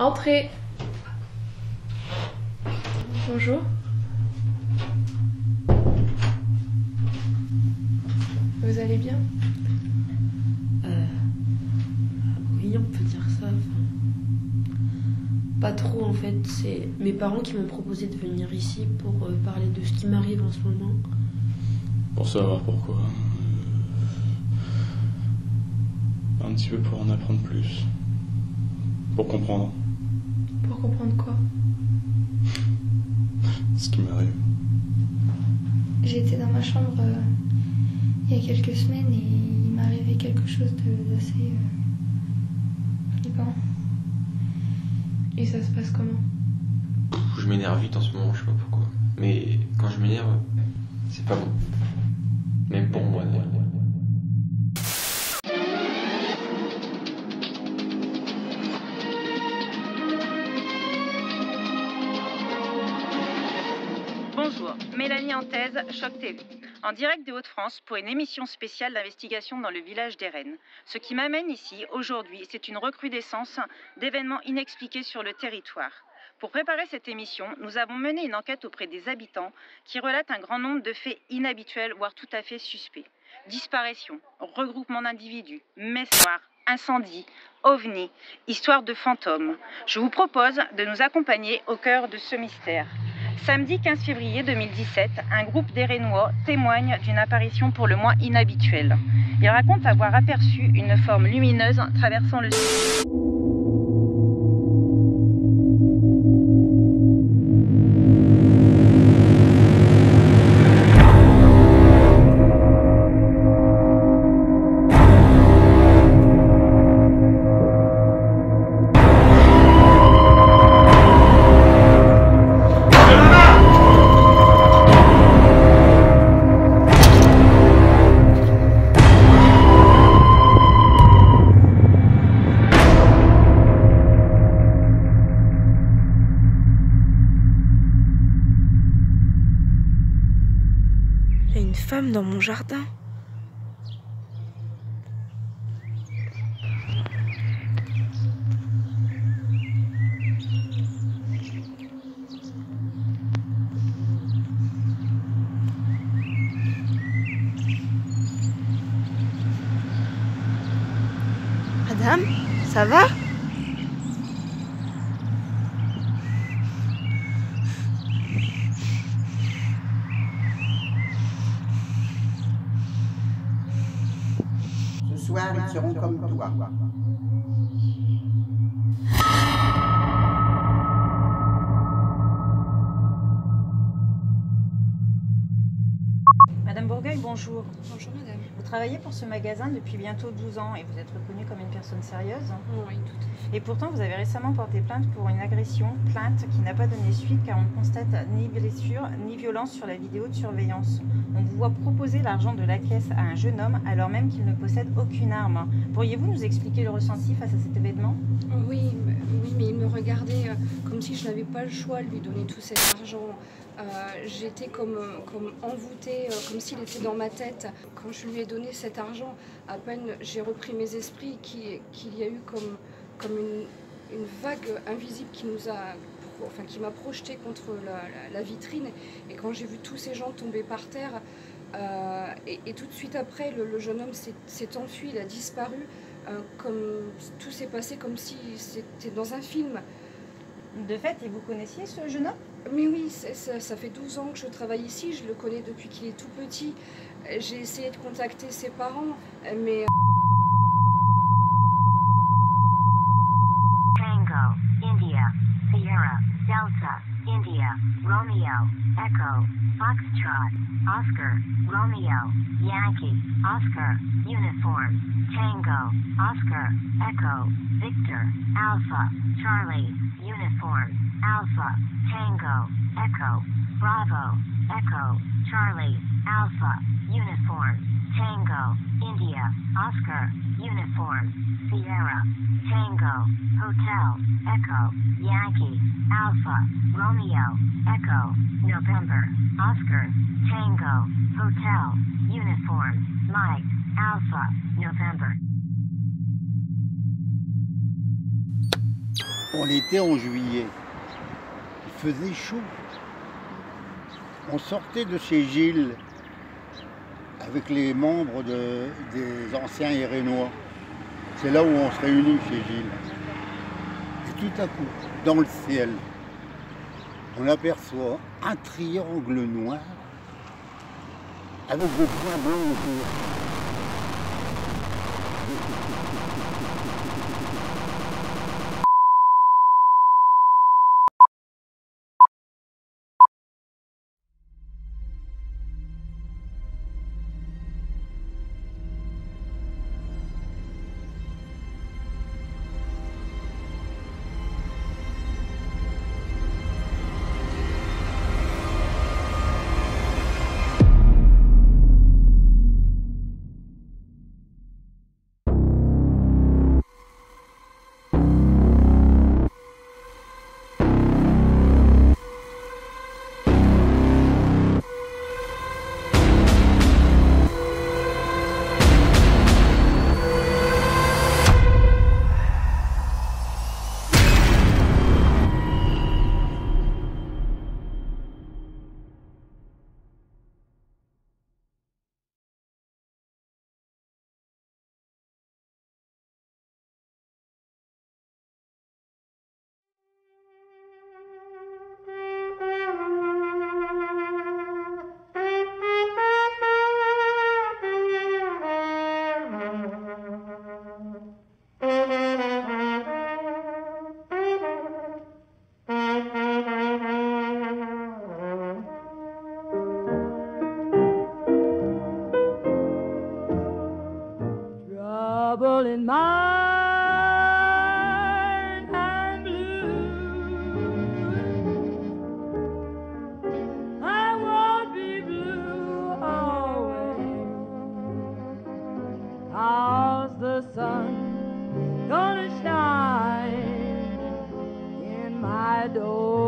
Entrez. Bonjour. Vous allez bien? Oui, on peut dire ça. Pas trop en fait. C'est mes parents qui m'ont proposé de venir ici pour parler de ce qui m'arrive en ce moment. Pour savoir pourquoi. Un petit peu pour en apprendre plus. Pour comprendre. Pour comprendre quoi? Ce qui m'arrive. J'étais dans ma chambre il y a quelques semaines et il m'est arrivé quelque chose d'assez flippant. Et ça se passe comment? Je m'énerve vite en ce moment, je sais pas pourquoi. Mais quand je m'énerve, c'est pas bon. Même pour moi. Bonjour, Mélanie Anthèse, Choc TV. En direct des Hauts-de-France pour une émission spéciale d'investigation dans le village d'Erennes. Ce qui m'amène ici, aujourd'hui, c'est une recrudescence d'événements inexpliqués sur le territoire. Pour préparer cette émission, nous avons mené une enquête auprès des habitants qui relatent un grand nombre de faits inhabituels, voire tout à fait suspects. Disparitions, regroupements d'individus, messes noires, incendies, ovnis, histoires de fantômes. Je vous propose de nous accompagner au cœur de ce mystère. Samedi 15 février 2017, un groupe d'Érennois témoigne d'une apparition pour le moins inhabituelle. Il raconte avoir aperçu une forme lumineuse traversant le ciel. Il y a une femme dans mon jardin. Madame, ça va? Ce soir, ils seront comme toi. Madame Bourgueil, bonjour. Bonjour madame. Vous travaillez pour ce magasin depuis bientôt 12 ans et vous êtes reconnue comme une personne sérieuse. Oui, tout à fait. Et pourtant, vous avez récemment porté plainte pour une agression, plainte qui n'a pas donné suite car on ne constate ni blessure ni violence sur la vidéo de surveillance. On vous voit proposer l'argent de la caisse à un jeune homme alors même qu'il ne possède aucune arme. Pourriez-vous nous expliquer le ressenti face à cet événement? Oui, mais il me regardait comme si je n'avais pas le choix de lui donner tout cet argent. J'étais comme envoûtée, comme s'il était dans ma tête. Quand je lui ai donné cet argent, à peine j'ai repris mes esprits qu'il y a eu comme une vague invisible qui m'a projeté contre la vitrine. Et quand j'ai vu tous ces gens tomber par terre, et tout de suite après, le jeune homme s'est enfui, il a disparu. Tout s'est passé comme si c'était dans un film. De fait, et vous connaissiez ce jeune homme? Mais oui, ça fait 12 ans que je travaille ici, je le connais depuis qu'il est tout petit. J'ai essayé de contacter ses parents, mais... Tango, India, Sierra, Delta, India, Romeo, Echo, Foxtrot, Oscar, Romeo, Yankee, Oscar, Uniform, Tango, Oscar, Echo, Victor, Alpha, Charlie, Uniform, Alpha, Tango, Echo, Bravo, Echo, Charlie, Alpha, Uniform, Tango, India, Oscar, Uniform, Sierra, Tango, Hotel, Echo, Yankee, Alpha, Romeo, Echo, November, Oscar, Tango, Hotel, Uniform, Mike, Alpha, November. On était en juillet. Il faisait chaud. On sortait de chez Gilles avec les membres des anciens Hérénois. C'est là où on se réunit chez Gilles. Et tout à coup, dans le ciel, on aperçoit un triangle noir avec des points blancs autour. Trouble in mind and blue. I won't be blue always. How's the sun gonna shine in my door?